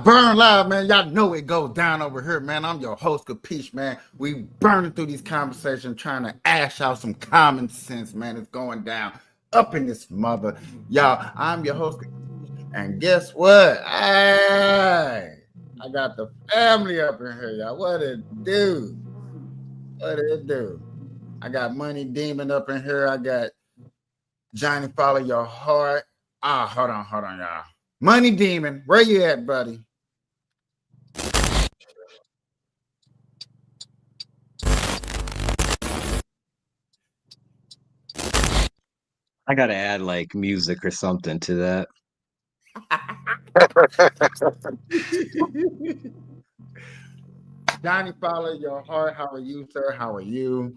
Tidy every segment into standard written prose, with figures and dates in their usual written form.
Burn live, man. Y'all know it goes down over here, man. I'm your host, Capiche, man. We burning through these conversations, trying to ash out some common sense, man. It's going down up in this mother. Y'all, I'm your host, and guess what? I got the family up in here, y'all. What it do? What it do? I got Money Demon up in here. I got Johnny Follow Your Heart. Hold on, y'all. Money Demon, where you at, buddy? I gotta add like music or something to that. Johnny, follow your heart. How are you, sir? How are you?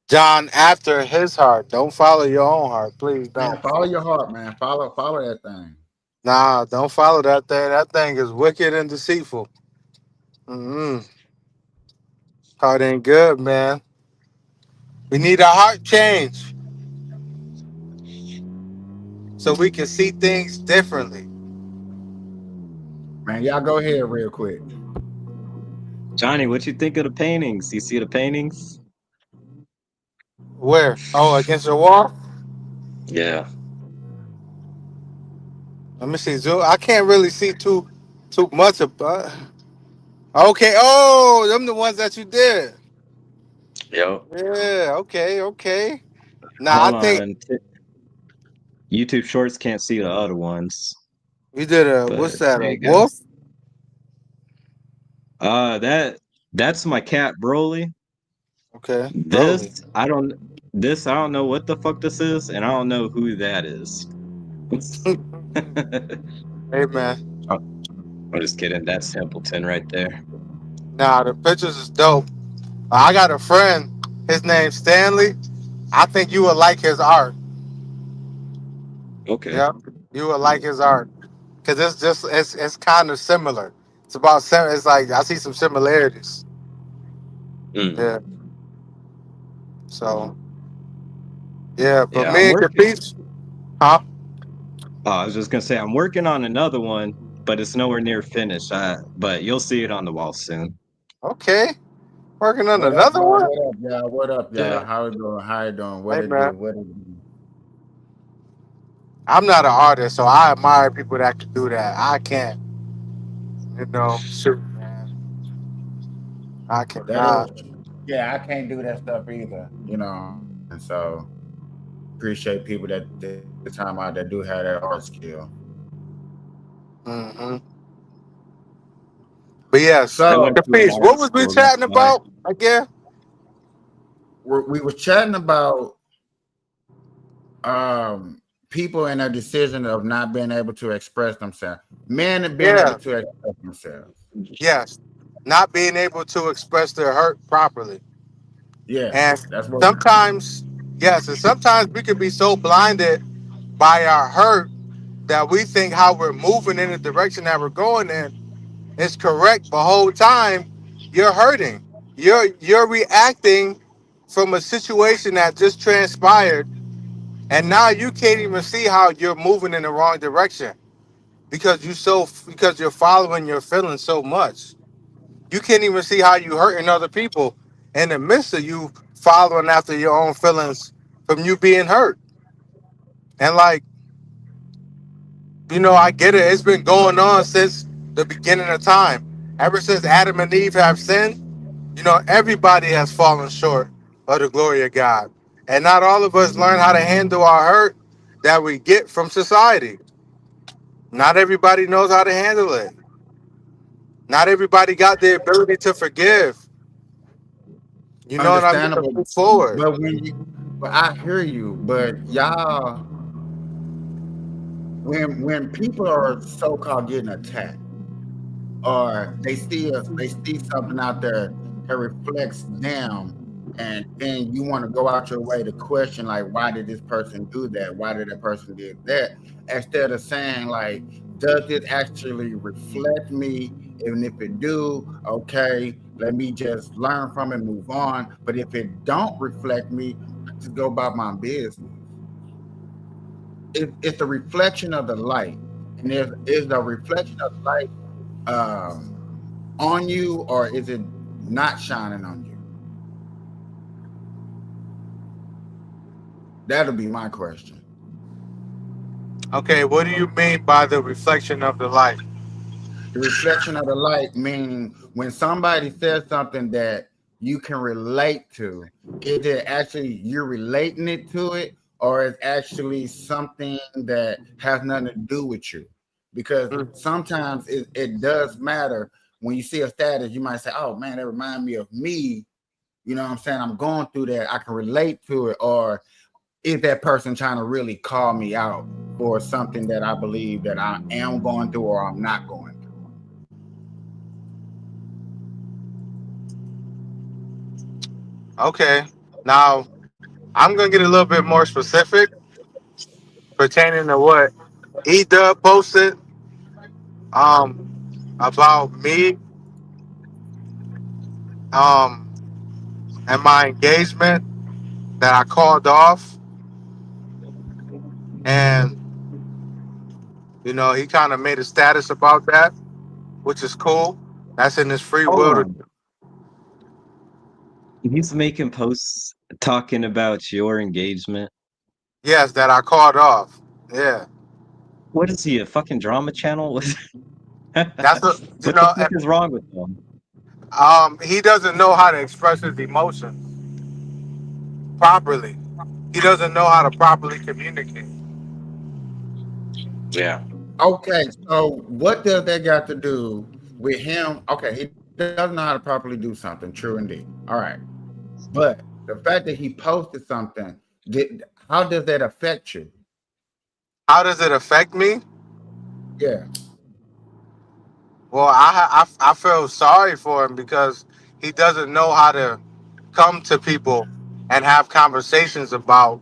John after his heart. Don't follow your own heart, please Man, don't. follow your heart, man. Follow that thing. Nah, don't follow that thing. That thing is wicked and deceitful. Mm-mm. Heart ain't good, man. We need a heart change so we can see things differently. Man, y'all go ahead real quick. Johnny, what you think of the paintings? You see the paintings? Where? Oh, against the wall? Yeah. Let me see. Zoom. I can't really see too much about. Okay. Oh, them the ones that you did. Yep. Yeah. Okay. Okay. Nah, I Hold think on. YouTube Shorts can't see the other ones, we did a. but What's that? there A you go. wolf? That's my cat Broly. Okay, This Broly. I don't I don't know what the fuck this is, and I don't know who that is. Hey man. I'm just kidding. That's Simpleton right there. Nah, the pictures is dope. I got a friend. His name's Stanley. I think you would like his art. Okay. Yeah, you would like his art because it's kind of similar. It's about it's like I see some similarities. Mm. Yeah. So yeah, but Yeah, I'm me and working. Capiche, huh? I was just gonna say I'm working on another one, but it's nowhere near finished. But you'll see it on the wall soon. Okay, working on What up, another y'all? one. What up, y'all? What up, y'all? Yeah. How it doing? How it doing? What Hey it do? man, What it do? I'm not an artist, so I admire people that can do that. I can't. Shoot, man, I That is, cannot. yeah, I can't do that stuff either, and so appreciate people that take the time out that do have that art skill. Hmm. But yes, I So went to an Capiche, art what was we school. That's chatting why. about again? we was chatting about people and their decision of not being able to express themselves, men and being able Yeah, to express themselves. yes, not being able to express their hurt properly, Yeah, and that's what. sometimes, yes, and sometimes we can be so blinded by our hurt that we think how we're moving in the direction that we're going in is correct, but whole time you're hurting. You're reacting from a situation that just transpired, and now you can't even see how you're moving in the wrong direction because you're following your feelings so much. You can't even see how you hurting other people in the midst of you following after your own feelings from you being hurt. And like, I get it. It's been going on since the beginning of time. Ever since Adam and Eve have sinned, everybody has fallen short of the glory of God. And not all of us learn how to handle our hurt that we get from society. Not everybody knows how to handle it. Not everybody got the ability to forgive. You know what I mean? To Understandable, move forward. but but I hear you, but y'all, when people are so called getting attacked, or they see something out there that reflects them, and then you want to go out your way to question, like, why did this person do that? Why did that person did that? Instead of saying, like, does this actually reflect me? And if it do, okay, let me just learn from it, move on. But if it don't reflect me, I just go about my business. It's a reflection of the light, and is the reflection of the light on you, or is it not shining on you? That'll be my question. Okay, what do you mean by the reflection of the light? The reflection of the light, meaning when somebody says something that you can relate to, is it actually you're relating it to it, or is actually something that has nothing to do with you? Because sometimes it does matter when you see a status, you might say, oh man, that reminds me of me. You know what I'm saying? I'm going through that. I can relate to it. Or is that person trying to really call me out for something that I believe that I am going through or I'm not going through? Okay. Now, I'm going to get a little bit more specific pertaining to what E-Dub posted about me um, and my engagement that I called off. And, he kind of made a status about that, which is cool. That's in his free Hold will. on. He's making posts talking about your engagement. Yes, that I called off. Yeah. What is he, a fucking drama channel? What That's the fuck is wrong with him? he doesn't know how to express his emotions properly. He doesn't know how to properly communicate. Yeah. Okay, so what does that got to do with him? Okay, he doesn't know how to properly do something. True indeed. All right, but the fact that he posted something, how does that affect you? How does it affect me? Yeah. Well, I feel sorry for him because he doesn't know how to come to people and have conversations about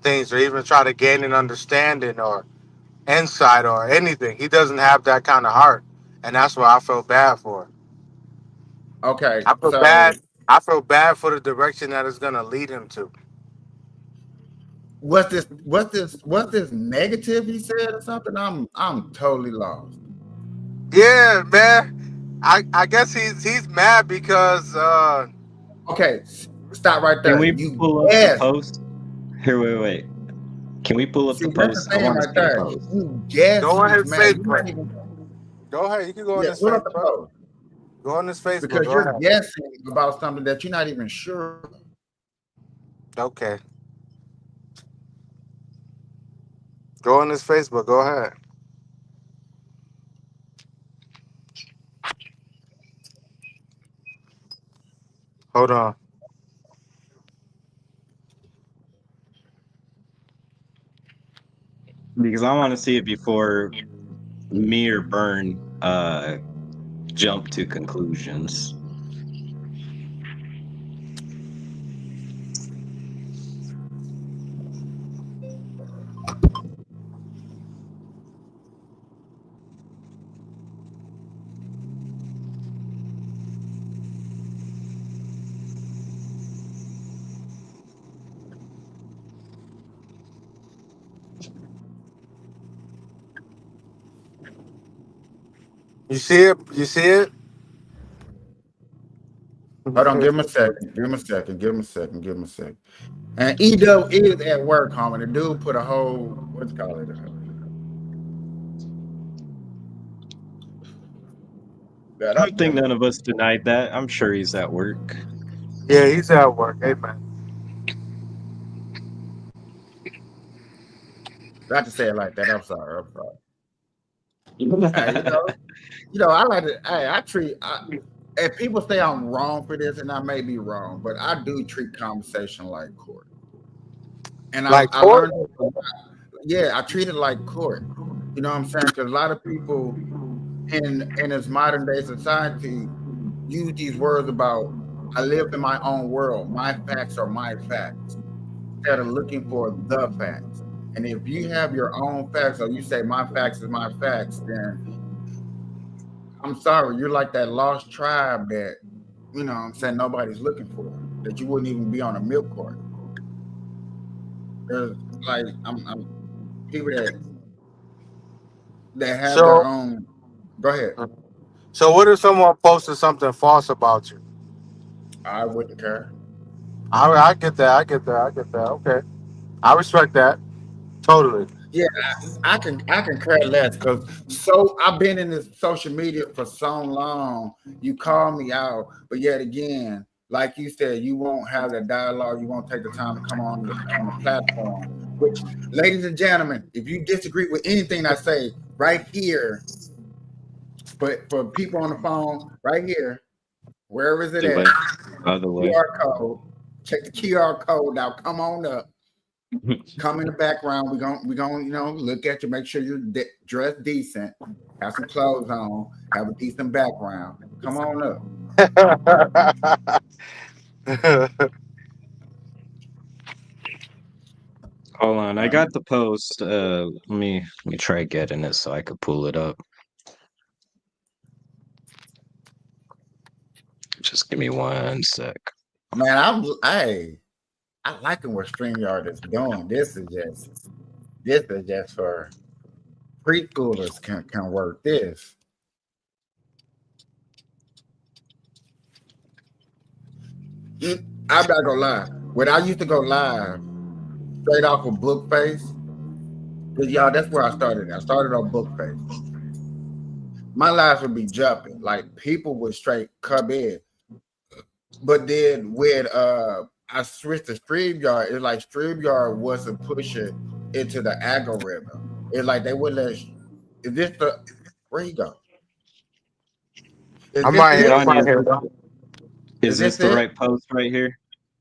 things or even try to gain an understanding or insight or anything. He doesn't have that kind of heart, and that's what I feel bad for. Okay, I feel so bad. I feel bad for the direction that it's gonna lead him to. what's this negative he said or something? I'm totally lost. Yeah, man. I guess he's mad because Okay, stop right Can there. we You pull up the guessed. post? Here, wait. Can we pull up See, the that's the post? I thing want to right see the there. post. You guess go on he's his mad. You're not Facebook. even. Go ahead. You can go on Yeah, his pull up the Facebook. post Go on his Facebook. because Go you're ahead. guessing about something that you're not even sure of. Okay. Go on his Facebook. Go ahead. Hold on. Because I want to see it before me or Burn jump to conclusions. You see it? You see it? Hold on, give him a second. Give him a second. Give him a second. Give him a second. And Edo is at work, homie. The dude put a whole what's it called it? That I up don't think there. none of us denied that. I'm sure he's at work. Yeah, he's at work. Hey, man. Not to say it like that. I'm sorry. I'm sorry. Hey, I like to. Hey, if people say I'm wrong for this, and I may be wrong, but I do treat conversation like court. And Like I court? learned, yeah, I treat it like court. You know what I'm saying? Because a lot of people in this modern day society use these words about I live in my own world. My facts are my facts instead of looking for the facts. And if you have your own facts or you say my facts is my facts, then I'm sorry, you're like that lost tribe that, what I'm saying, nobody's looking for, that you wouldn't even be on a milk cart. There's like I'm people that have their So, own. Go ahead. so what if someone posted something false about you? I wouldn't care. I get that. I get that. I get that. Okay. I respect that. Totally. Yeah, I can care less because I've been in this social media for so long. You call me out, but yet again, like you said, you won't have the dialogue. You won't take the time to come on the platform. Which, ladies and gentlemen, if you disagree with anything I say, right here, but for people on the phone, right here, wherever is it The at? way, other way. QR code. Check the QR code out. Come on up. Come in the background. We gonna look at you, make sure you're dressed decent, have some clothes on, have a decent background. Come on up. Hold on, I Uh, got the post. Let me try getting it so I could pull it up. Just give me 1 sec. man, I liking what StreamYard is doing. This is just for preschoolers can work this. I'm not gonna lie. When I used to go live straight off of Bookface, because y'all, that's where I started. I started on Bookface. My lives would be jumping. Like people would straight come in. But then when I switched to StreamYard, it's like StreamYard wasn't pushing into the algorithm. It's like they wouldn't let is this the where you go? Is I'm this right Hey, here. it? I'm Donnie, right is here. this, is Is this this the it? right post right here?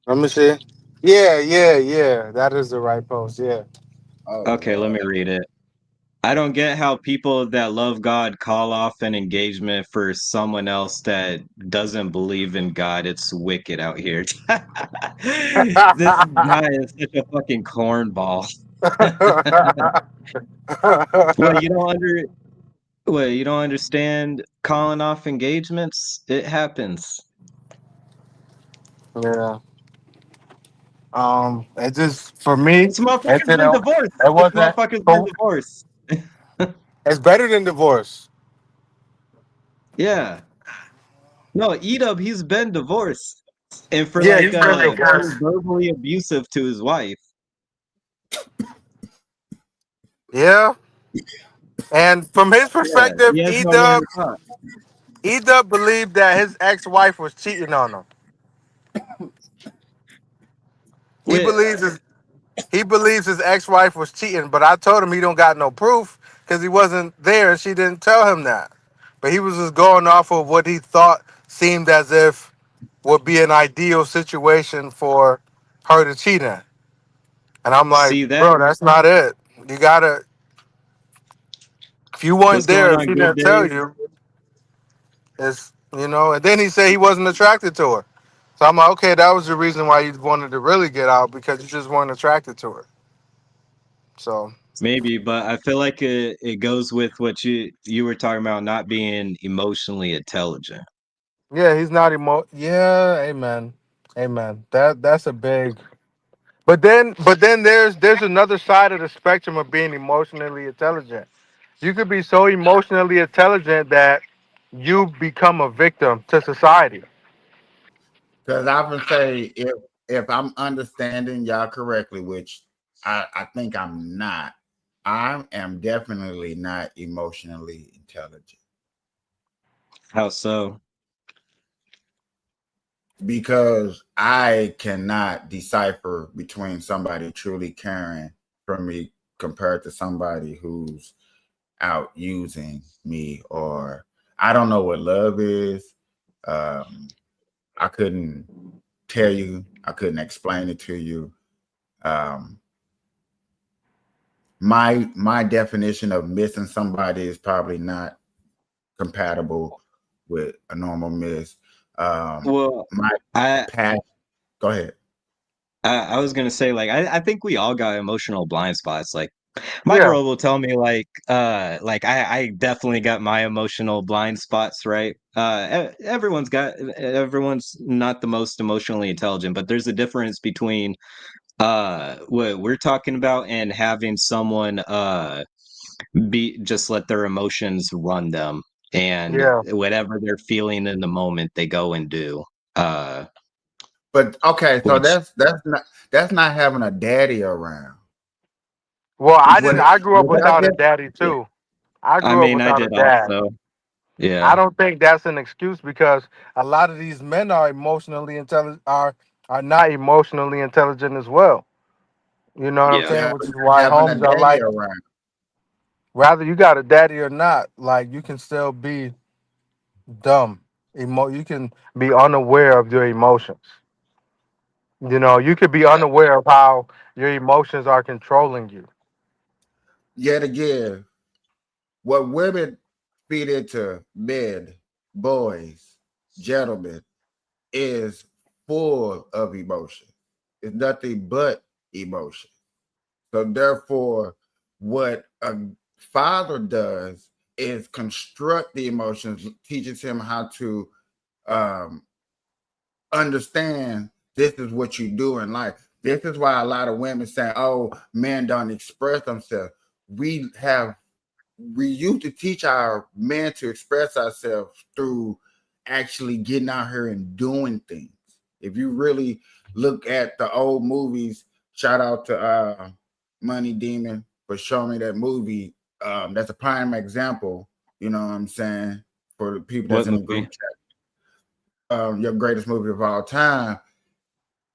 Let me see. Yeah, yeah, yeah. That is the right post. Yeah. Oh Okay, let Lord. me read it. I don't get how people that love God call off an engagement for someone else that doesn't believe in God. It's wicked out here. This guy is such a fucking cornball. What you don't under what you don't understand calling off engagements? It happens. Yeah. It just for me, This it motherfucker's been didn't. divorced. It This wasn't. motherfucker's been divorced. It's better than divorce. Yeah. No, Edub, he's been divorced. And for Yeah, like he's been being divorced. verbally abusive to his wife. Yeah, and from his Yeah, perspective, he has no Edub man to talk. Edub believed that his ex-wife was cheating on him. He Wait, believes his he believes his ex-wife was cheating, but I told him he don't got no proof because he wasn't there and she didn't tell him that. But he was just going off of what he thought seemed as if would be an ideal situation for her to cheat in. And I'm like, see that? bro, that's not it. You gotta if you weren't What's going there and on, she good didn't tell Dave? you, it's and then he said he wasn't attracted to her. So I'm like, okay, that was the reason why you wanted to really get out because you just weren't attracted to her. So Maybe, but I feel like it goes with what you were talking about not being emotionally intelligent. yeah, he's not Yeah, amen, amen. That's a big. But then there's another side of the spectrum of being emotionally intelligent. You could be so emotionally intelligent that you become a victim to society. Because I would say if I'm understanding y'all correctly, which I think I'm not, I am definitely not emotionally intelligent How so? because I cannot decipher between somebody truly caring for me compared to somebody who's out using me, or I don't know what love is. Um, I couldn't tell you, I couldn't explain it to you. Um, my definition of missing somebody is probably not compatible with a normal miss. Well, My I past. Go ahead. I was gonna say like I think we all got emotional blind spots. Like my Yeah, girl will tell me like I definitely got my emotional blind spots, right? Everyone's not the most emotionally intelligent, but there's a difference between what we're talking about and having someone be just let their emotions run them and yeah. whatever they're feeling in the moment they go and do. Uh But okay, so which that's not having a daddy around. Well, I What didn't. it, I grew up what I without a just daddy yeah, too. I I grew up mean I without a did dad. also. I Yeah. don't think that's an excuse because a lot of these men are emotionally intelligent are not emotionally intelligent as well. You know what I'm Yeah. saying? yeah, Which but is why having a homes are daddy like, around. whether you got a daddy or not, like you can still be dumb. You can be unaware of your emotions. You know, you could be unaware of how your emotions are controlling you. Yet again, what women feed into men, boys, gentlemen is full of emotion. It's nothing but emotion. So therefore, what a father does is construct the emotions, teaches him how to um, understand this is what you do in life. This is why a lot of women say, "Oh, men don't express themselves." We have we used to teach our men to express ourselves through actually getting out here and doing things. If you really look at the old movies, shout out to Money Demon for showing me that movie. That's a prime example, you know what I'm saying, for the people that's What in the group movie? chat. Your greatest movie of all time.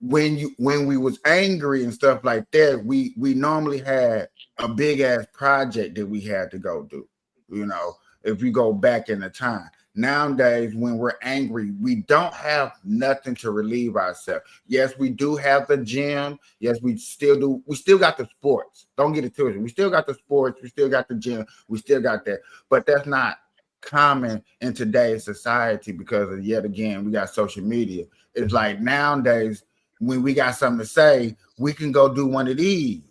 When we was angry and stuff like that, we normally had a big ass project that we had to go do. You know, if we go back in the time. Nowadays, when we're angry, we don't have nothing to relieve ourselves. Yes, we do have the gym. Yes, we still do. We still got the sports. Don't get it twisted. We still got the sports. We still got the gym. We still got that. But that's not common in today's society because of, yet again, we got social media. It's like nowadays when we got something to say, we can go do one of these.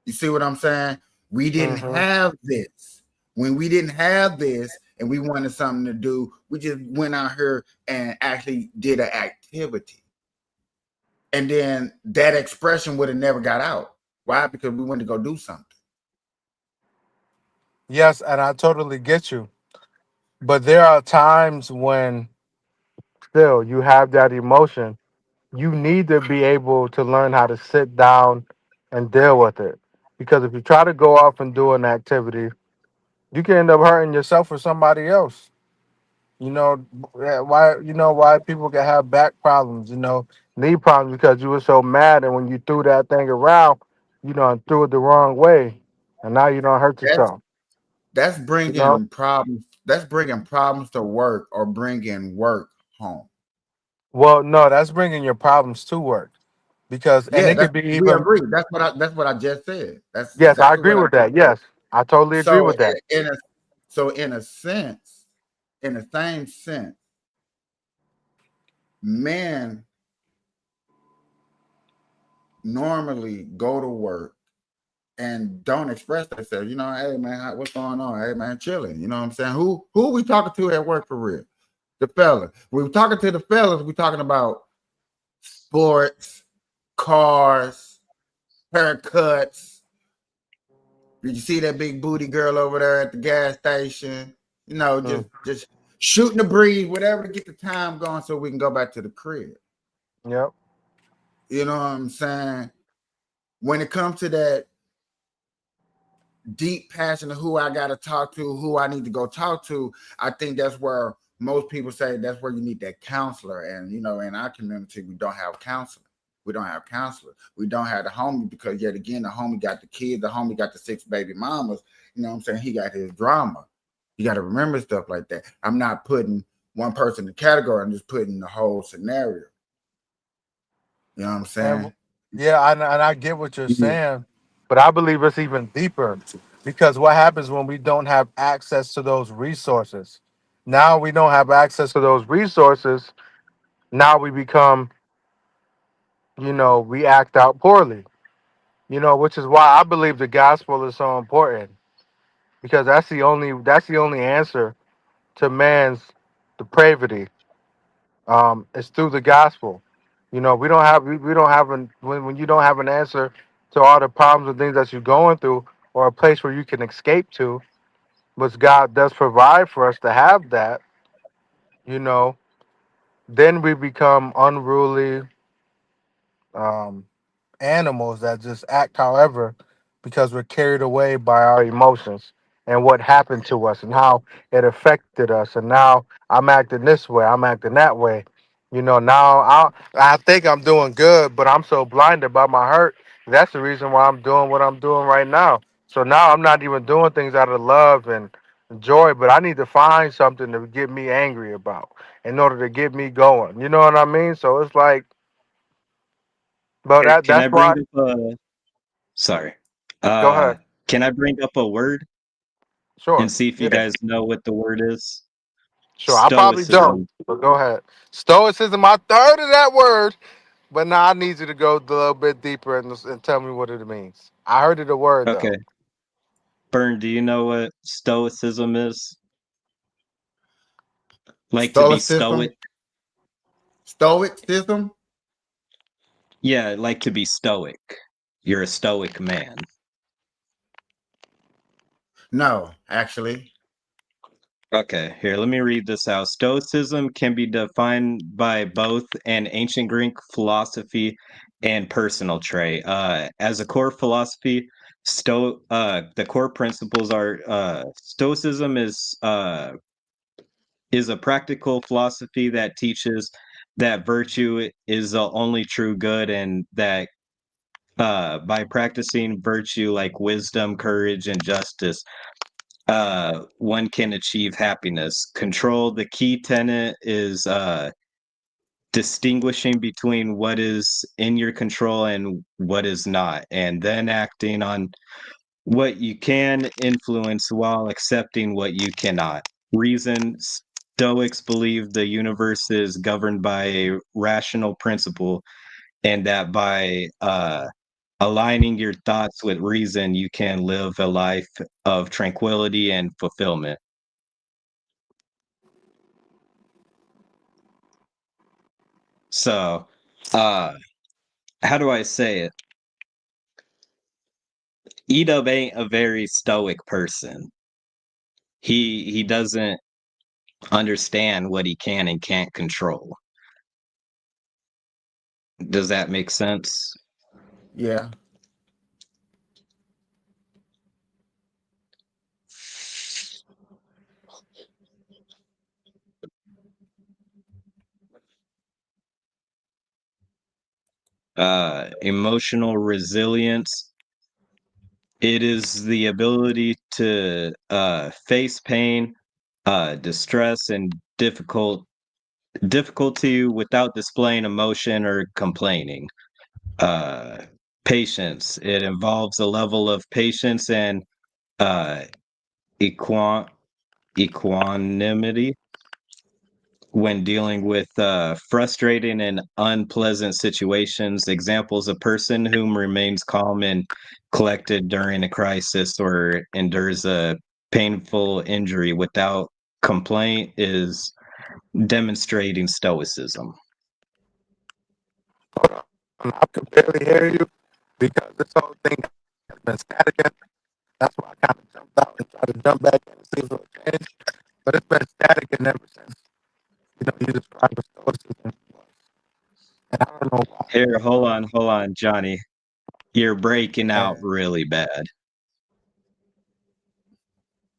You see what I'm saying? We didn't Hmm. have this. When we didn't have this and we wanted something to do, we just went out here and actually did an activity. And then that expression would have never got out. Why? Because we went to go do something. Yes, and I totally get you. But there are times when still you have that emotion. You need to be able to learn how to sit down and deal with it. Because if you try to go off and do an activity, you can end up hurting yourself or somebody else. You know why? You know why people can have back problems. You know, knee problems because you were so mad, and when you threw that thing around, you know, and threw it the wrong way, and now you don't hurt That's yourself. that's You know. bringing problems. That's bringing problems to work or bringing work home. Well, no, that's bringing your problems to work because, and Yeah, it that's could be we even. agree. That's what I just said. That's Yes, I exactly agree what I with just that. said. Yes, I totally agree So with that. in a in a sense, in the same sense, men normally go to work and don't express themselves. You know, hey man, what's going on? Hey man, chilling. You know what I'm saying? Who we talking to at work for real? The fellas. When we talking to the fellas, we talking about sports, cars, haircuts. Did you see that big booty girl over there at the gas station? You know, Mm, just shooting the breeze, whatever to get the time going so we can go back to the crib. yep. You know what I'm saying? When it comes to that deep passion of who I got to talk to, who I need to go talk to, I think that's where most people say that's where you need that counselor. And, you know, in our community, we don't have counselor. We don't have counselor. We don't have the homie because, yet again, the homie got the kids, the homie got the 6 baby mamas. You know what I'm saying? He got his drama. You got to remember stuff like that. I'm not putting one person in the category, I'm just putting the whole scenario. You know what I'm And saying? yeah, and I get what you're Mhm. saying, but I believe it's even deeper because what happens when we don't have access to those resources? Now we don't have access to those resources. Now we become, you know, we act out poorly, you know, which is why I believe the gospel is so important because that's the only answer to man's depravity. It's through the gospel. You know, we don't have an when you don't have an answer to all the problems and things that you're going through, or a place where you can escape to, which God does provide for us to have that. You know, then we become unruly, um, animals that just act however because we're carried away by our emotions and what happened to us and how it affected us. And now I'm acting this way, I'm acting that way. You know, now I think I'm doing good, but I'm so blinded by my hurt. That's the reason why I'm doing what I'm doing right now. So now I'm not even doing things out of love and joy, but I need to find something to get me angry about in order to get me going. You know what I mean? So it's like, but Can that's I why. bring up a sorry. Go ahead. Can I bring up a word and Sure. see if you Yeah. guys know what the word is? Sure. I probably don't, Stoicism. but go ahead. Stoicism. I heard of that word, but now I need you to go a little bit deeper and tell me what it means. I heard of the word though. Okay. Bern, do you know what stoicism is? Like to be Stoicism, stoic? stoicism. Yeah, like to be stoic. You're a stoic man. No, actually, Okay, here, let me read this out. Stoicism can be defined by both an ancient Greek philosophy and personal trait. As a core philosophy, the core principles are Stoicism is a practical philosophy that teaches that virtue is the only true good, and that by practicing virtue like wisdom, courage, and justice, one can achieve happiness. Control, the key tenet is distinguishing between what is in your control and what is not, and then acting on what you can influence while accepting what you cannot. Reason, Stoics believe the universe is governed by a rational principle, and that by aligning your thoughts with reason, you can live a life of tranquility and fulfillment. So, uh, how do I say it? Edub ain't a very stoic person. He doesn't understand what he can and can't control. Does that make sense? yeah. Emotional resilience. It is the ability to face pain, distress, and difficulty without displaying emotion or complaining. Uh, Patience. It involves a level of patience and uh, equan- equanimity when dealing with frustrating and unpleasant situations. Examples: a person whom remains calm and collected during a crisis or endures a painful injury without complaint is demonstrating stoicism. Hold on. I can barely hear you because this whole thing has been static. That's why I kind of jumped out and tried to jump back in and see if it'll change. But it's been static and ever since. You described the stoicism was. And I don't know why. Here, hold on, Johnny. You're breaking out And really bad.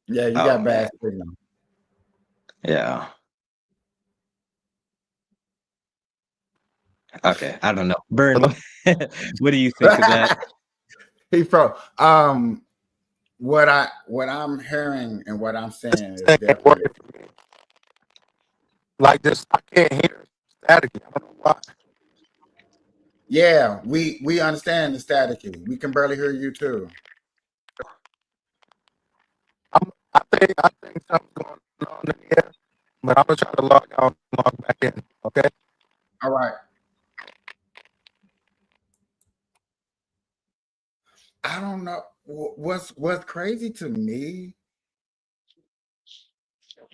yeah, you Oh got man. bad signal. Yeah. Okay. I don't know. Burn. Hello? What do you think of that? He pro. What I'm hearing and what I'm This saying is thing ain't definitely working for me. Like this, I can't hear it. Static. I don't know why. yeah. We understand the staticky. We can barely hear you too. I think something's going on in the air. But I'm gonna try to log out and log back in. Okay. All right. I don't know what's crazy to me,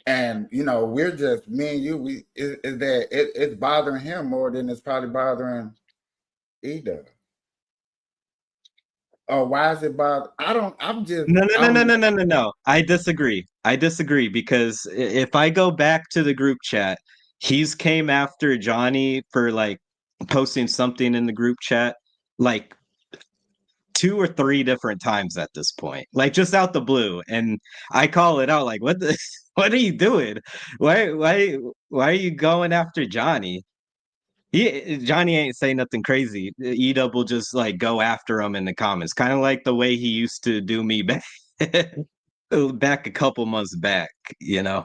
and we're just me and you. Is that it's bothering him more than it's probably bothering Eda. Oh, why is it bother? I don't. No, no, no, no, I'm. no, no, no, no. I disagree. I disagree because if I go back to the group chat, he's came after Johnny for like posting something in the group chat like two or three different times at this point, like just out the blue. And I call it out like, what the, what are you doing? Why are you going after Johnny? Johnny ain't saying nothing crazy. Edub will just like go after him in the comments, kind of like the way he used to do me back. back a couple months back, you know.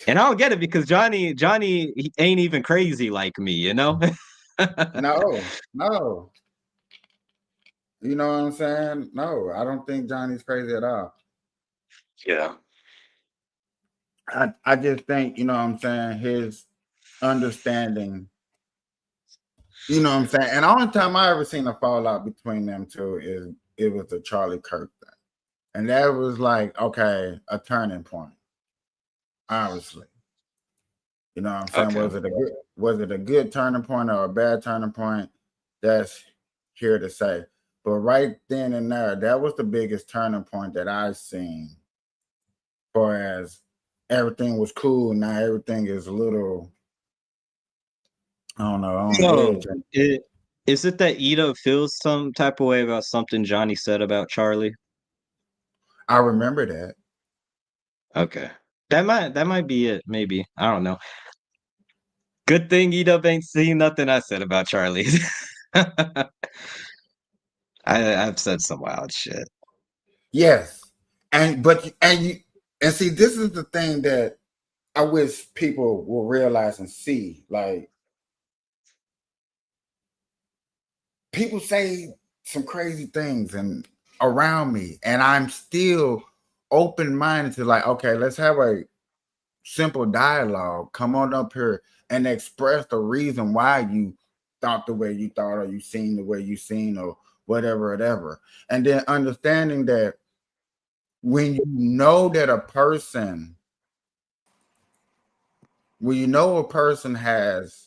And I don't get it because Johnny he ain't even crazy like me, you know. No, no. You know what I'm saying? No, I don't think Johnny's crazy at all. Yeah. I just think, you know what I'm saying, his understanding, you know what I'm saying? And the only time I ever seen a fallout between them two is it was the Charlie Kirk thing. And that was like, okay, a turning point, obviously. You know what I'm saying? Okay. Was it a good turning point or a bad turning point? That's here to say. But right then and there, that was the biggest turning point that I've seen. Far as everything was cool, now everything is a little, I don't know, on the So, edge. is it that Ida feels some type of way about something Johnny said about Charlie? I remember that. Okay. That might be it, maybe. I don't know. Good thing Edub ain't seen nothing I said about Charlie. I've said some wild shit. Yes. And see, this is the thing that I wish people will realize and see. Like, people say some crazy things and around me, and I'm still open-minded to like, okay, let's have a simple dialogue. Come on up here and express the reason why you thought the way you thought, or you seen the way you seen, or whatever. And then understanding that when you know that a person, when you know a person has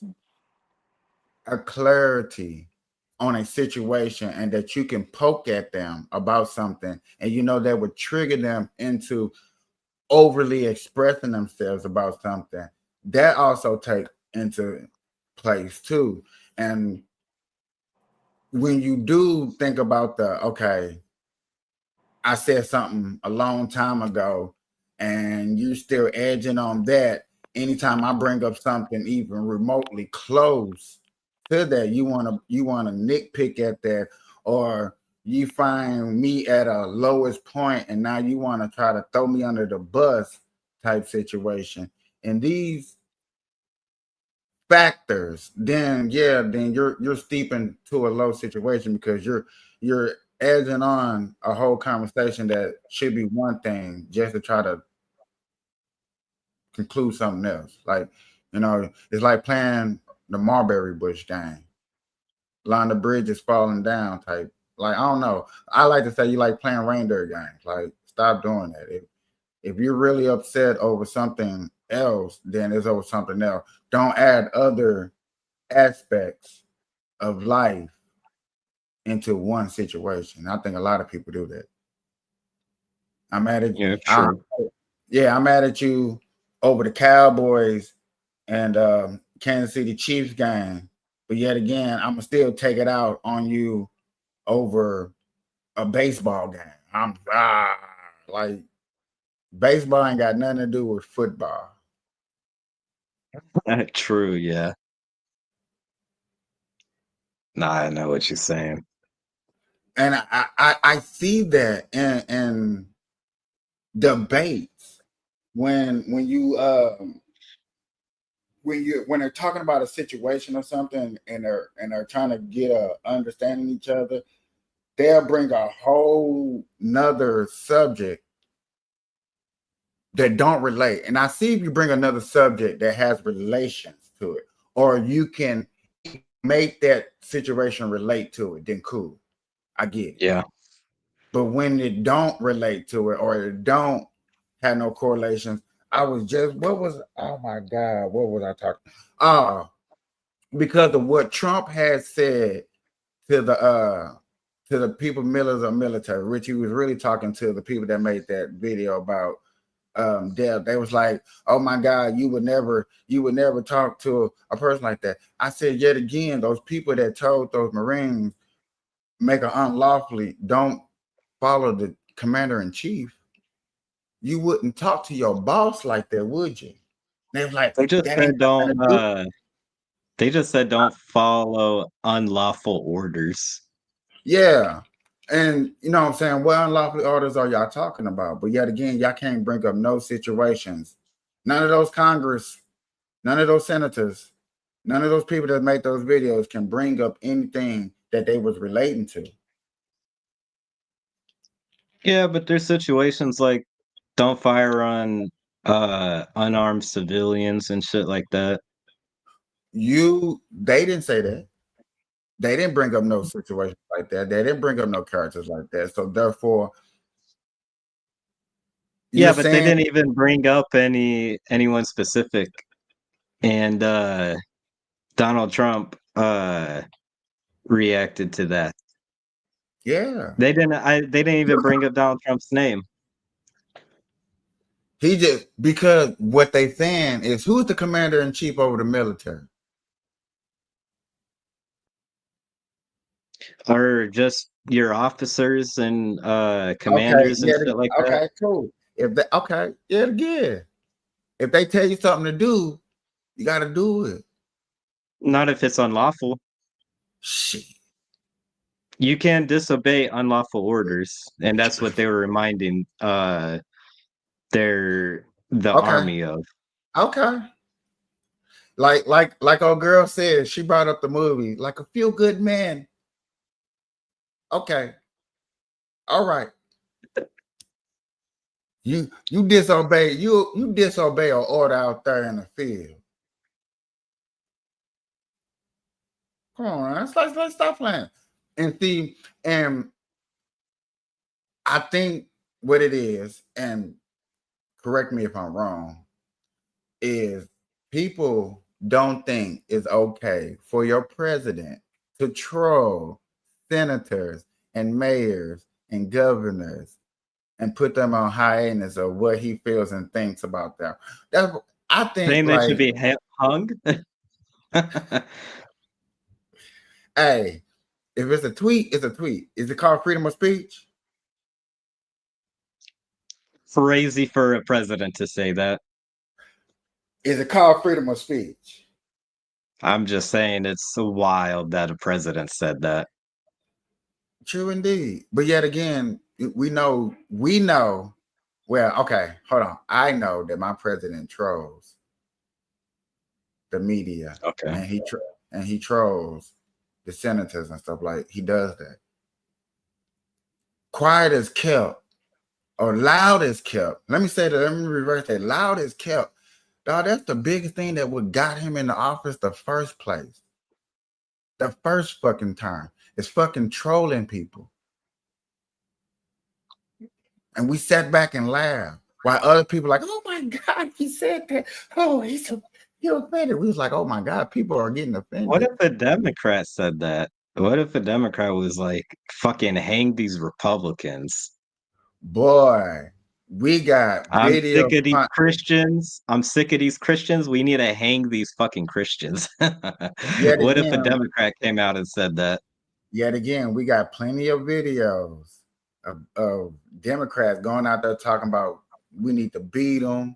a clarity on a situation and that you can poke at them about something, and you know that would trigger them into overly expressing themselves about something, that also take into place too. And when you do think about okay, I said something a long time ago and you still edging on that, anytime I bring up something even remotely close to that, you want to nitpick at that, or you find me at a lowest point and now you want to try to throw me under the bus type situation. And these factors, then yeah, then you're steeping to a low situation, because you're edging on a whole conversation that should be one thing just to try to conclude something else. Like, it's like playing the Marbury Bush game. Line the bridge is falling down type. Like, I don't know. I like to say you like playing reindeer games. Like, stop doing that. If you're really upset over something else, then it's over something else. Don't add other aspects of life into one situation. I think a lot of people do that. I'm mad at Yeah, true. I'm mad at you over the Cowboys and Kansas City Chiefs game, but yet again, I'm gonna still take it out on you over a baseball game. Like, baseball ain't got nothing to do with football. True, yeah. Nah, I know what you're saying. And I see that in debates when when they're talking about a situation or something, and they're trying to get a understanding each other, they'll bring a whole nother subject that don't relate. And I see if you bring another subject that has relations to it, or you can make that situation relate to it, then cool. I get it. Yeah. But when it don't relate to it, or it don't have no correlations, oh my God, what was I talking? Because of what Trump had said to the people millers of military, which he was really talking to the people that made that video about Deb. They was like, oh my God, you would never talk to a person like that. I said, yet again, those people that told those Marines make it unlawfully don't follow the commander in chief, you wouldn't talk to your boss like that, would you? They was like, They just that ain't said nothing to do. they just said don't follow unlawful orders. Yeah. And you know what I'm saying? What unlawful orders are y'all talking about? But yet again, y'all can't bring up no situations. None of those Congress, none of those senators, none of those people that make those videos can bring up anything that they was relating to. Yeah, but there's situations like don't fire on unarmed civilians and shit like that. They didn't say that. They didn't bring up no situations like that. They didn't bring up no characters like that. So therefore, Yeah, you're but they saying didn't even bring up anyone specific. And Donald Trump reacted to that. yeah. They didn't even bring up Donald Trump's name. He just because what they saying is who's the commander in chief over the military? Or just your officers and Okay, commanders and yeah, shit like that. okay, cool. If they okay, yeah, again. If they tell you something to do, you gotta do it. Not if it's unlawful. Shit. You can disobey unlawful orders, and that's what they were reminding the Okay, army of. okay. Like old girl said, she brought up the movie, like a feel good man. Okay. All right. You disobey you disobey an order out there in the field. Come on, man. Let's stop playing. And see, and I think what it is, and correct me if I'm wrong, is people don't think it's okay for your president to troll senators and mayors and governors and put them on hiatus of what he feels and thinks about them. That's I think Saying they should like, be hung. hey, if it's a tweet, it's a tweet. Is it called freedom of speech? Crazy for a president to say that. Is it called freedom of speech? I'm just saying it's so wild that a president said that. True indeed. But yet again, we know. Well, okay, hold on. I know that my president trolls the media, Okay. and he trolls the senators and stuff like he does that. Quiet is kept, or loud is kept. Let me say that. Let me reverse that. Loud is kept. Dog, that's the biggest thing that would got him in the office the first place. The first fucking time is fucking trolling people. And we sat back and laughed while other people like, oh my God, he said that. Oh, he offended. We was like, oh my God, people are getting offended. What if a Democrat said that? What if a Democrat was like, fucking hang these Republicans? Boy, we got I'm video. sick of these Christians. I'm sick of these Christians. We need to hang these fucking Christians. Yet What if a again, Democrat came out and said that? we got plenty of videos of Democrats going out there talking about we need to beat them,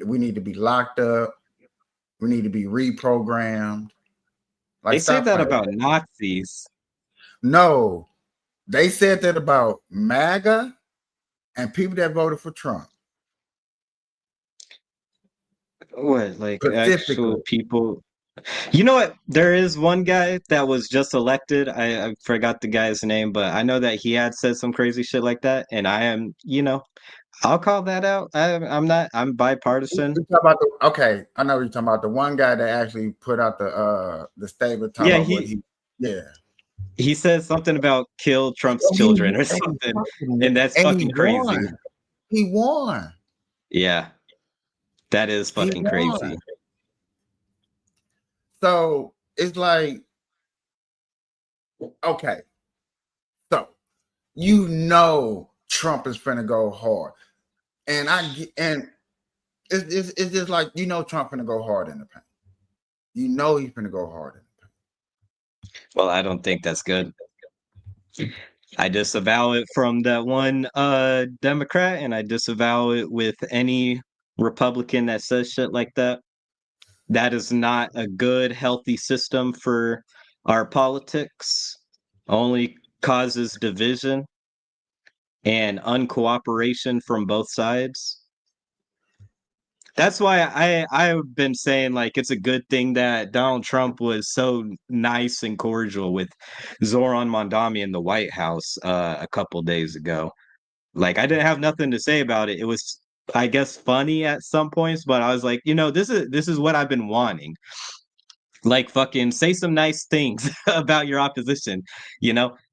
we need to be locked up, we need to be reprogrammed. Like, They say stop that playing. about Nazis. No, they said that about MAGA and people that voted for Trump. What, like Specifically. actual people? You know what? There is one guy that was just elected. I forgot the guy's name, but I know that he had said some crazy shit like that. And I am, I'll call that out. I'm bipartisan. Okay, I know what you're talking about. The one guy that actually put out the statement talking Yeah, about what he says something about kill Trump's children or something, and that's fucking crazy. He won. Yeah, that is fucking crazy. So it's like, okay, so Trump is finna go hard, and it's just like Trump finna go hard in the paint. He's finna go hard in the paint. Well, I don't think that's good. I disavow it from that one Democrat, and I disavow it with any Republican that says shit like that. That is not a good, healthy system for our politics. Only causes division and uncooperation from both sides. That's why I've been saying like it's a good thing that Donald Trump was so nice and cordial with Zoran Mondami in the White House a couple days ago. Like I didn't have nothing to say about it. It was, I guess, funny at some points, but I was like, this is what I've been wanting. Like fucking say some nice things about your opposition,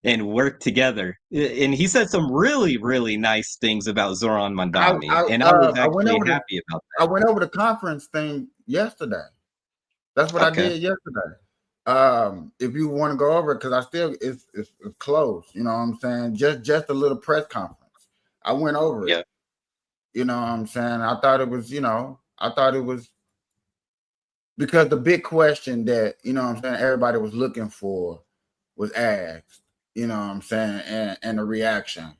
and work together. And he said some really, really nice things about Zoran Mondami, and I was actually happy about that. I went over the conference thing yesterday. That's what I did yesterday. If you want to go over it, because I still it's closed. You know what I'm saying? Just a little press conference. I went over it. You know what I'm saying? I thought it was, because the big question that, everybody was looking for was asked, you know what I'm saying, and the reaction.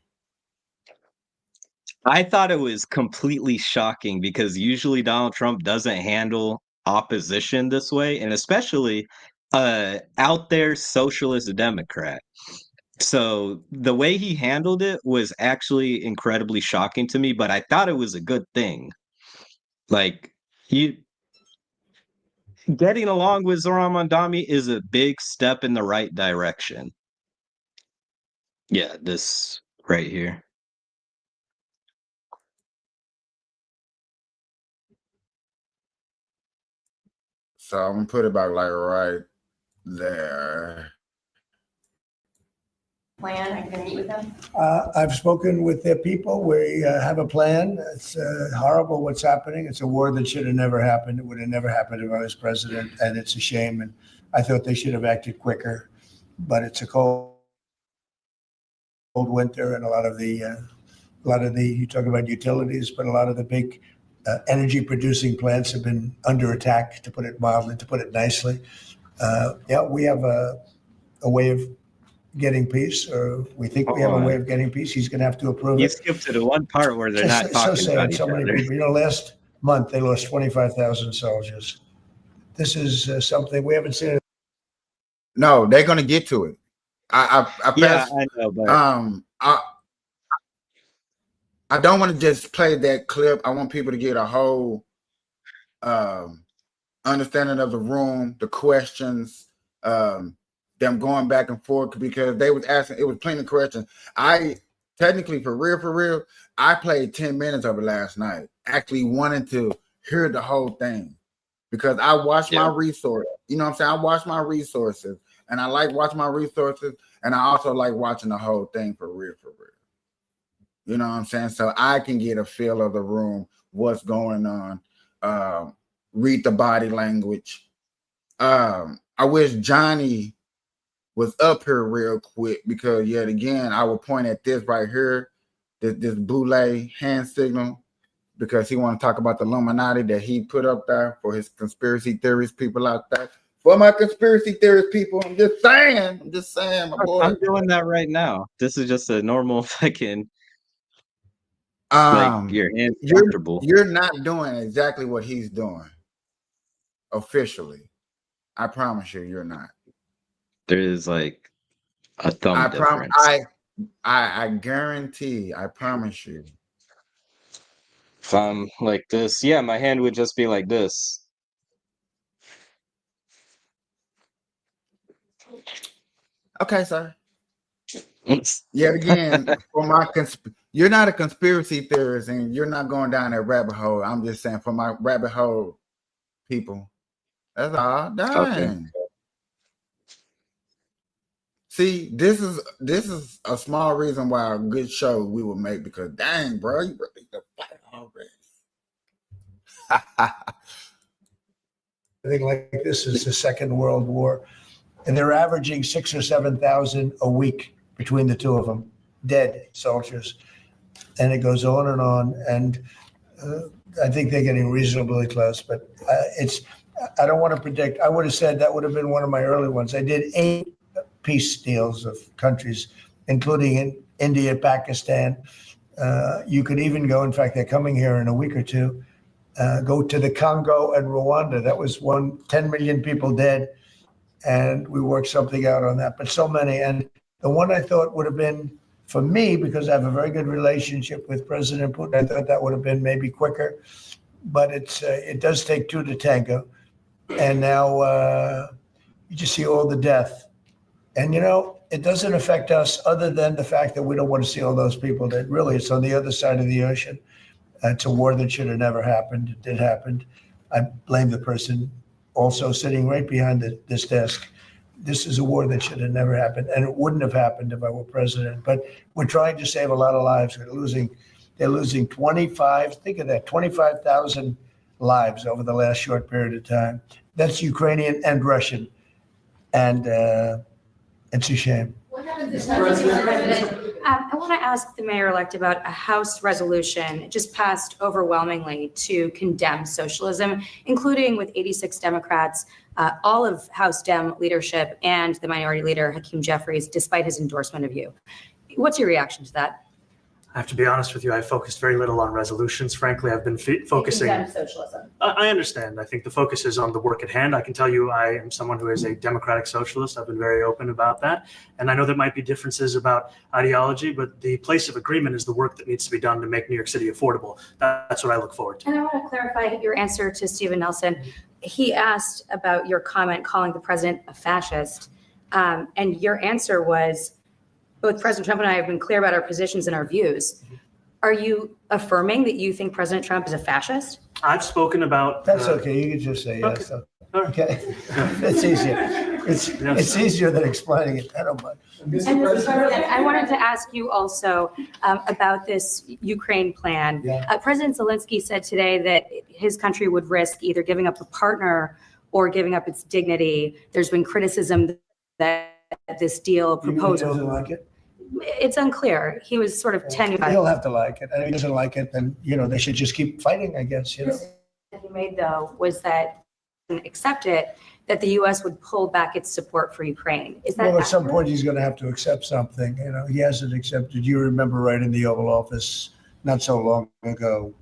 I thought it was completely shocking because usually Donald Trump doesn't handle opposition this way, and especially out there socialist Democrat. So the way he handled it was actually incredibly shocking to me, but I thought it was a good thing. Like getting along with Zoran Mondami is a big step in the right direction. Yeah, this right here. So I'm gonna put it back like right there. Plan? Are you going to meet with them? I've spoken with their people. We have a plan. It's horrible what's happening. It's a war that should have never happened. It would have never happened if I was president, and it's a shame. And I thought they should have acted quicker. But it's a cold winter, and a lot of the you talk about utilities, but a lot of the big energy producing plants have been under attack, to put it mildly, to put it nicely. We have a way of getting peace, or we think we have a way of getting peace. He's going to have to approve it. You skipped to the one part where they're not talking about each other. People. Last month they lost 25,000 soldiers. This is something we haven't seen. No, they're going to get to it. I know, but I don't want to just play that clip. I want people to get a whole understanding of the room, the questions, them going back and forth, because they was asking, it was plenty of questions. I technically, for real, I played 10 minutes of it last night, actually wanting to hear the whole thing, because I watched my resources. You know what I'm saying? I watch my resources, and I like watching my resources, and I also like watching the whole thing for real. You know what I'm saying? So I can get a feel of the room, what's going on, read the body language. I wish Johnny was up here real quick, because yet again, I will point at this right here, this Boule hand signal, because he want to talk about the Illuminati that he put up there for his conspiracy theorist people out there. For my conspiracy theorist people, I'm just saying, my boy. I'm doing that right now. This is just a normal fucking like your hands comfortable. You're not doing exactly what he's doing officially. I promise you're not. There is like a thumb difference. I guarantee, I promise you. If I'm like this, my hand would just be like this. Okay, sir. Yet again, for my you're not a conspiracy theorist, and you're not going down that rabbit hole. I'm just saying, for my rabbit hole people. That's all. Dang. Okay. See, this is a small reason why a good show we will make, because dang, bro, you ready to fight already. I think like this is the Second World War, and they're averaging 6,000 or 7,000 a week between the two of them, dead soldiers, and it goes on. And I think they're getting reasonably close, but I don't want to predict. I would have said that would have been one of my early ones. I did 8 peace deals of countries, including in India, Pakistan. You could even go, in fact, they're coming here in a week or two, go to the Congo and Rwanda. That was 10 million people dead. And we worked something out on that, but so many. And The one I thought would have been, for me, because I have a very good relationship with President Putin, I thought that would have been maybe quicker. But it does take two to tango. And now you just see all the death. And, it doesn't affect us other than the fact that we don't want to see all those people that really, it's on the other side of the ocean. It's a war that should have never happened. It did happen. I blame the person also sitting right behind this desk. This is a war that should have never happened, and it wouldn't have happened if I were president. But we're trying to save a lot of lives. They're losing 25, think of that, 25,000 lives over the last short period of time. That's Ukrainian and Russian. And it's a shame. What happens if President? I want to ask the mayor-elect about a House resolution just passed overwhelmingly to condemn socialism, including with 86 Democrats, all of House Dem leadership, and the minority leader, Hakeem Jeffries, despite his endorsement of you. What's your reaction to that? I have to be honest with you. I focused very little on resolutions. Frankly, I've been focusing. Condemn socialism. I understand. I think the focus is on the work at hand. I can tell you I am someone who is a democratic socialist. I've been very open about that. And I know there might be differences about ideology, but the place of agreement is the work that needs to be done to make New York City affordable. That's what I look forward to. And I want to clarify your answer to Stephen Nelson. He asked about your comment calling the president a fascist. And your answer was, both President Trump and I have been clear about our positions and our views. Are you affirming that you think President Trump is a fascist? I've spoken about. That's okay. You can just say yes. Okay. All right. Okay. It's easier. It's easier than explaining it. I don't mind. And Mr. President, I wanted to ask you also about this Ukraine plan. Yeah. President Zelensky said today that his country would risk either giving up a partner or giving up its dignity. There's been criticism that this deal proposal. He doesn't like it? It's unclear. He was sort of tenuous. He'll have to like it. And if he doesn't like it, then, they should just keep fighting, I guess, He made, though, was that accept it, that the U.S. would pull back its support for Ukraine. Is that Well, at some accurate? point, he's going to have to accept something. He hasn't accepted. You remember right in the Oval Office not so long ago,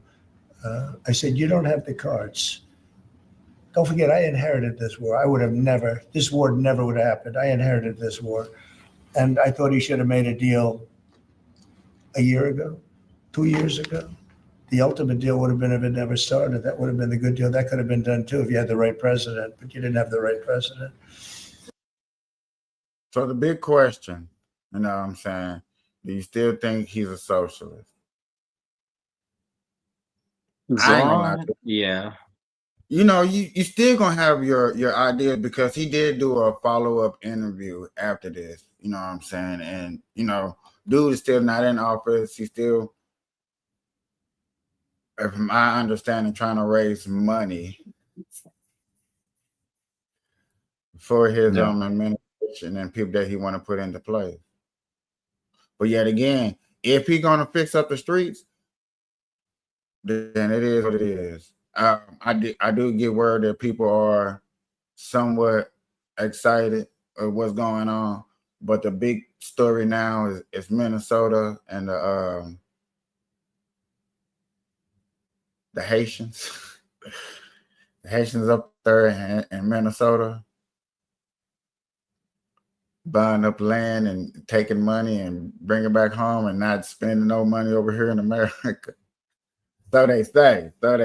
I said, you don't have the cards. Don't forget, I inherited this war. This war never would have happened. I inherited this war. And I thought he should have made a deal a year ago, 2 years ago. The ultimate deal would have been if it never started. That would have been the good deal. That could have been done too if you had the right president, but you didn't have the right president. So the big question, what I'm saying, do you still think he's a socialist? I ain't gonna lie to you. Yeah. You still gonna have your ideas because he did do a follow-up interview after this, you know what I'm saying? And dude is still not in office. He's still, from my understanding, trying to raise money for his administration and people that he want to put into place. But yet again, if he's gonna fix up the streets, then it is what it is. I do get word that people are somewhat excited of what's going on, but the big story now is Minnesota and the Haitians. The Haitians up there in Minnesota buying up land and taking money and bringing it back home and not spending no money over here in America. So they say. I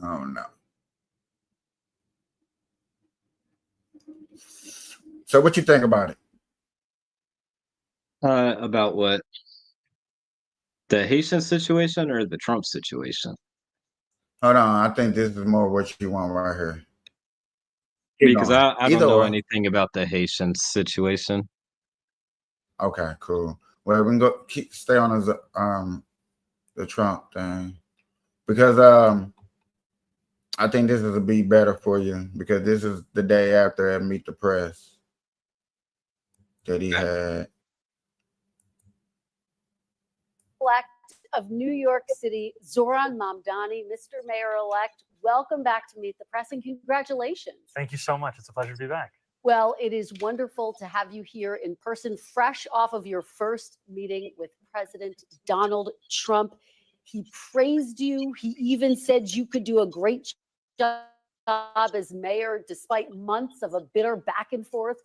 don't know. So what you think about it? About what? The Haitian situation or the Trump situation? Hold on. I think this is more what you want right here. Because I don't Either know or. anything about the Haitian situation. Okay, cool. Well, we can stay on the Trump thing because I think this is a be better for you because this is the day after at Meet the Press that he had. Elect of New York City, Zoran Mamdani, Mr. Mayor-elect, welcome back to Meet the Press and congratulations. Thank you so much. It's a pleasure to be back. Well, it is wonderful to have you here in person, fresh off of your first meeting with President Donald Trump. He praised you. He even said you could do a great job job as mayor despite months of a bitter back and forth.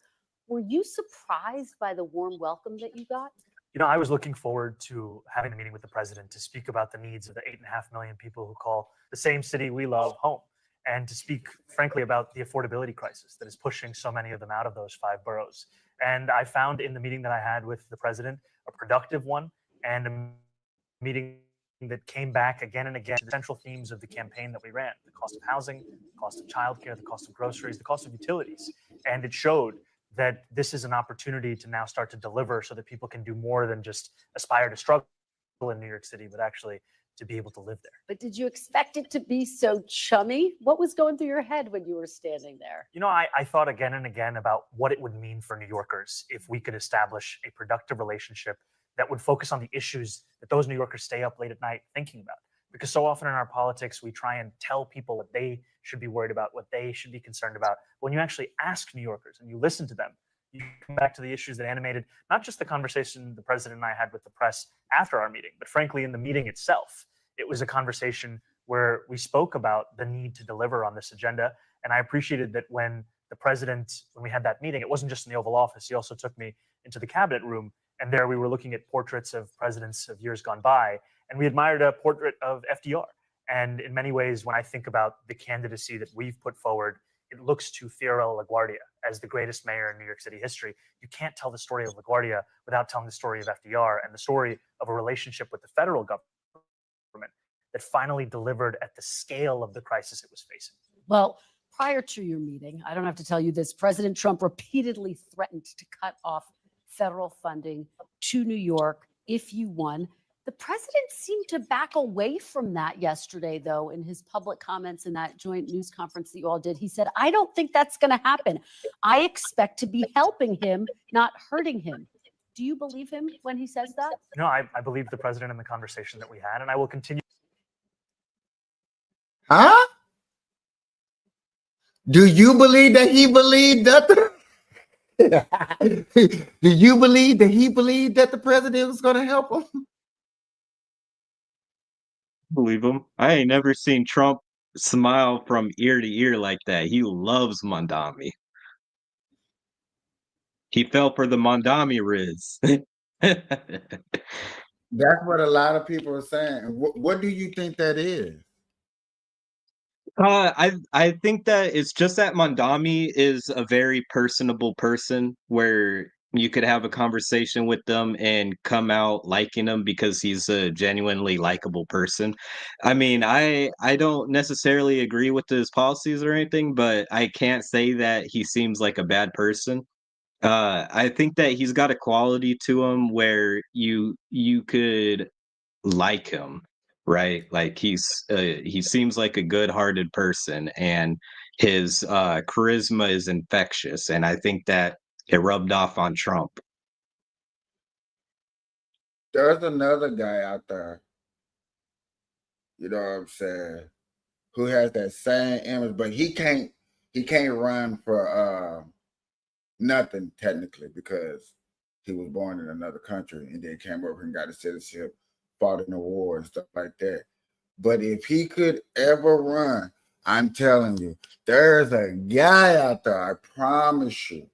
Were you surprised by the warm welcome that you got? You know, I was looking forward to having a meeting with the president to speak about the needs of the 8.5 million people who call the same city we love home, and to speak, frankly, about the affordability crisis that is pushing so many of them out of those 5 boroughs. And I found in the meeting that I had with the president a productive one, and a meeting that came back again and again to the central themes of the campaign that we ran: the cost of housing, the cost of childcare, the cost of groceries, the cost of utilities. And it showed that this is an opportunity to now start to deliver so that people can do more than just aspire to struggle in New York City, but actually to be able to live there. But did you expect it to be so chummy? What was going through your head when you were standing there? You know, I thought again and again about what it would mean for New Yorkers if we could establish a productive relationship that would focus on the issues that those New Yorkers stay up late at night thinking about. Because so often in our politics, we try and tell people what they should be worried about, what they should be concerned about. When you actually ask New Yorkers and you listen to them, you come back to the issues that animated not just the conversation the president and I had with the press after our meeting, but frankly, in the meeting itself. It was a conversation where we spoke about the need to deliver on this agenda. And I appreciated that when the president, when we had that meeting, it wasn't just in the Oval Office. He also took me into the cabinet room. And there we were looking at portraits of presidents of years gone by. And we admired a portrait of FDR. And in many ways, when I think about the candidacy that we've put forward, it looks to Fiorello LaGuardia as the greatest mayor in New York City history. You can't tell the story of LaGuardia without telling the story of FDR and the story of a relationship with the federal government that finally delivered at the scale of the crisis it was facing. Well, prior to your meeting, I don't have to tell you this, President Trump repeatedly threatened to cut off federal funding to New York if you won. The president seemed to back away from that yesterday, though, in his public comments in that joint news conference that you all did. He said, I don't think that's going to happen. I expect to be helping him, not hurting him. Do you believe him when he says that? No, I believe the president in the conversation that we had, and I will continue. Huh? Do you believe that he believed that do you believe that he believed that the president was going to help him? Believe him. I ain't never seen Trump smile from ear to ear like that. He loves Mondami. He fell for the Mondami Riz. That's what a lot of people are saying. What do you think that is? I think that it's just that Mondami is a very personable person where you could have a conversation with them and come out liking him because he's a genuinely likable person. I mean, I don't necessarily agree with his policies or anything, but I can't say that he seems like a bad person. I think that he's got a quality to him where you could like him, right? Like he seems like a good-hearted person, and his charisma is infectious, and I think that it rubbed off on Trump. There's another guy out there, you know what I'm saying, who has that same image, but he can't run for nothing technically because he was born in another country and then came over and got a citizenship, fought in the war and stuff like that. But if he could ever run, I'm telling you, there's a guy out there, I promise you.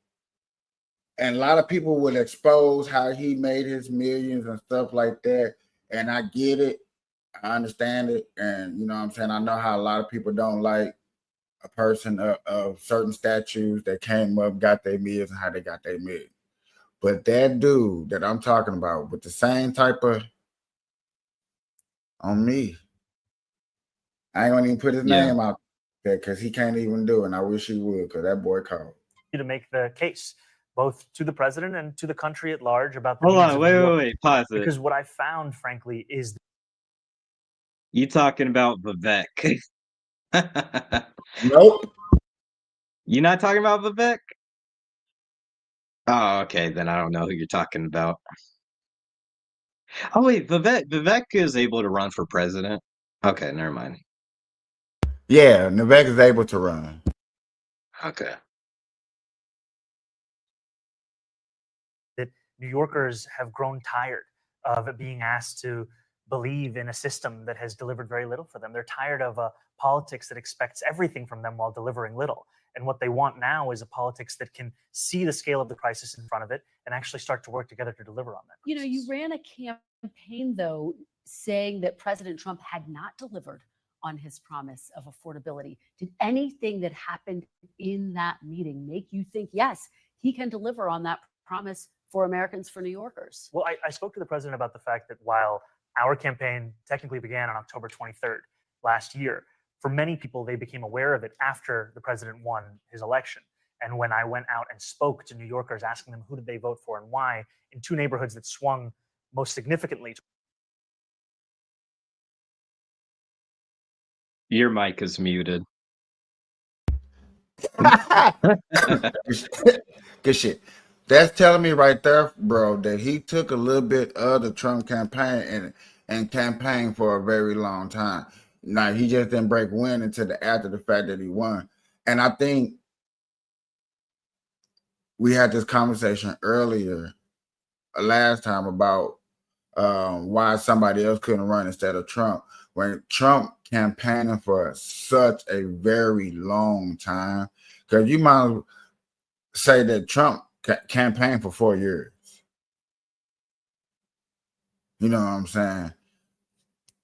And a lot of people will expose how he made his millions and stuff like that. And I get it. I understand it. And you know what I'm saying? I know how a lot of people don't like a person of certain statues that came up, got their millions, and how they got their millions. But that dude that I'm talking about with the same type of on me, I ain't gonna even put his name out there because he can't even do it. And I wish he would, because that boy called. To make the case, both to the president and to the country at large, about the Hold needs on, of New York. wait, pause it. Because what I found, frankly, is You talking about Vivek? Nope. You not talking about Vivek? Oh, okay, then I don't know who you're talking about. Oh wait, Vivek is able to run for president. Okay, never mind. Yeah, Vivek is able to run. Okay. that New Yorkers have grown tired of being asked to believe in a system that has delivered very little for them. They're tired of a politics that expects everything from them while delivering little. And what they want now is a politics that can see the scale of the crisis in front of it and actually start to work together to deliver on that. You know, you ran a campaign, though, saying that President Trump had not delivered on his promise of affordability. Did anything that happened in that meeting make you think, yes, he can deliver on that promise for Americans, for New Yorkers? Well, I spoke to the president about the fact that while our campaign technically began on October 23rd last year, for many people, they became aware of it after the president won his election. And when I went out and spoke to New Yorkers, asking them who did they vote for and why, in two neighborhoods that swung most significantly. Your mic is muted. Good shit. That's telling me right there, bro, that he took a little bit of the Trump campaign and campaigned for a very long time. Now he just didn't break wind until after the fact that he won. And I think we had this conversation earlier last time about why somebody else couldn't run instead of Trump. When Trump campaigning for such a very long time, because you might as well say that Trump campaigned for 4 years. You know what I'm saying?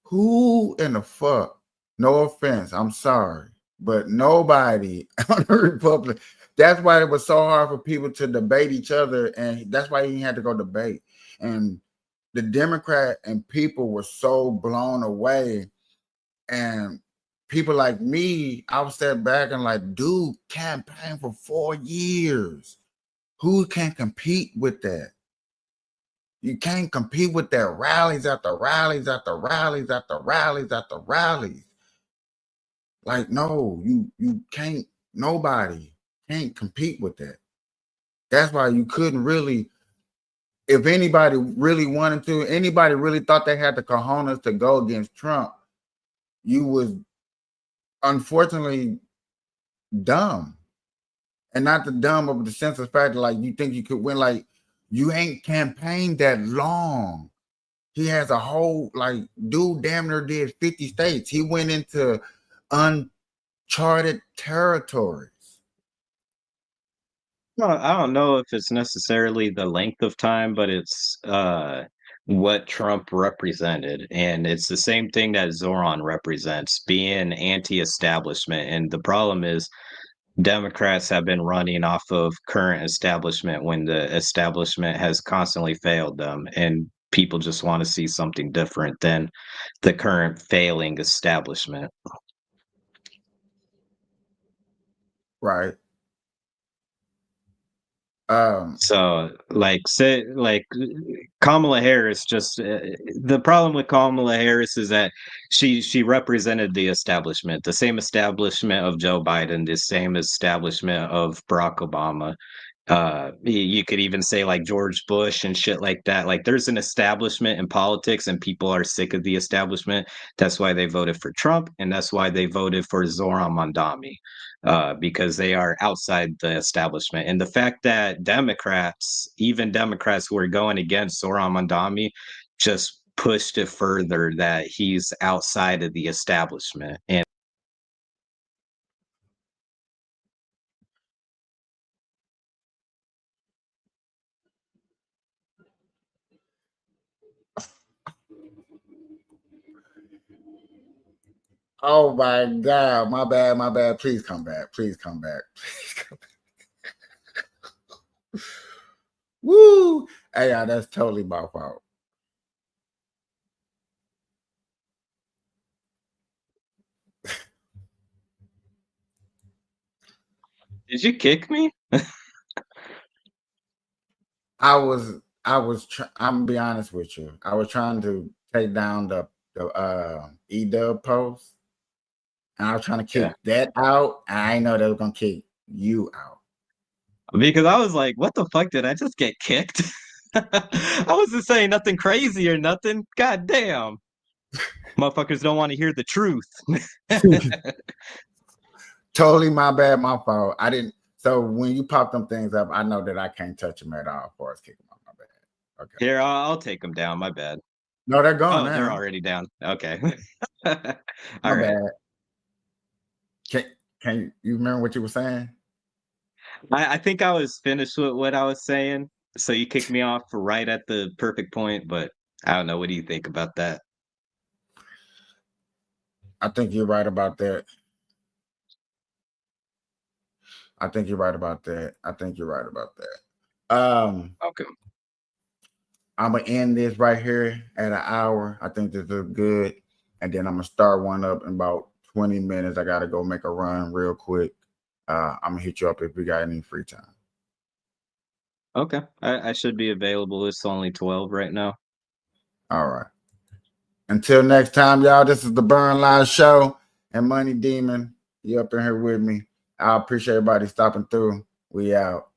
Who in the fuck, no offense, I'm sorry, but nobody on the Republic, that's why it was so hard for people to debate each other, and that's why he had to go debate. And the Democrat and people were so blown away, and people like me, I would step back and like, dude, campaign for 4 years. Who can compete with that? You can't compete with that rallies after rallies after rallies after rallies after rallies. Like, no, you can't, nobody can't compete with that. That's why you couldn't really, if anybody really wanted to, anybody really thought they had the cojones to go against Trump, you was unfortunately dumb. And not the dumb of the sense of the fact that, like, you think you could win. Like, you ain't campaigned that long. He has a whole, like, dude damn near did 50 states. He went into uncharted territories. Well, I don't know if it's necessarily the length of time, but it's what Trump represented. And it's the same thing that Zoran represents, being anti-establishment. And the problem is Democrats have been running off of current establishment when the establishment has constantly failed them. And people just want to see something different than the current failing establishment. Right. So like say like Kamala Harris just the problem with Kamala Harris is that she represented the establishment, the same establishment of Joe Biden, the same establishment of Barack Obama. You could even say like George Bush and shit like that. Like there's an establishment in politics and people are sick of the establishment. That's why they voted for Trump, and that's why they voted for Zoran Mondani. Because they are outside the establishment. And the fact that Democrats, even Democrats who are going against Zoran Mondani, just pushed it further that he's outside of the establishment. And oh my God, my bad. Please come back. Please come back. Please come back. Woo! Hey, yeah, that's totally my fault. did you kick me? I'm gonna be honest with you. I was trying to take down the EDub post, and I was trying to kick that out, and I didn't know they were gonna kick you out. Because I was like, what the fuck, did I just get kicked? I wasn't saying nothing crazy or nothing. God damn. Motherfuckers don't want to hear the truth. Totally my bad, my fault. I didn't. So when you pop them things up, I know that I can't touch them at all as far as kicking them out. My bad. Okay. Here, I'll take them down. My bad. No, they're gone Oh, now. they're already down. Okay. All My right. bad. Can you remember what you were saying? I think I was finished with what I was saying. So you kicked me off right at the perfect point, but I don't know. What do you think about that? I think you're right about that. I think you're right about that. Okay. I'm gonna end this right here at an hour. I think this is good, and then I'm gonna start one up in about 20 minutes. I gotta go make a run real quick. I'm gonna hit you up if we got any free time. Okay. I should be available. It's only 12 right now. All right. Until next time, y'all. This is the Burn Line Show and Money Demon. You up in here with me. I appreciate everybody stopping through. We out.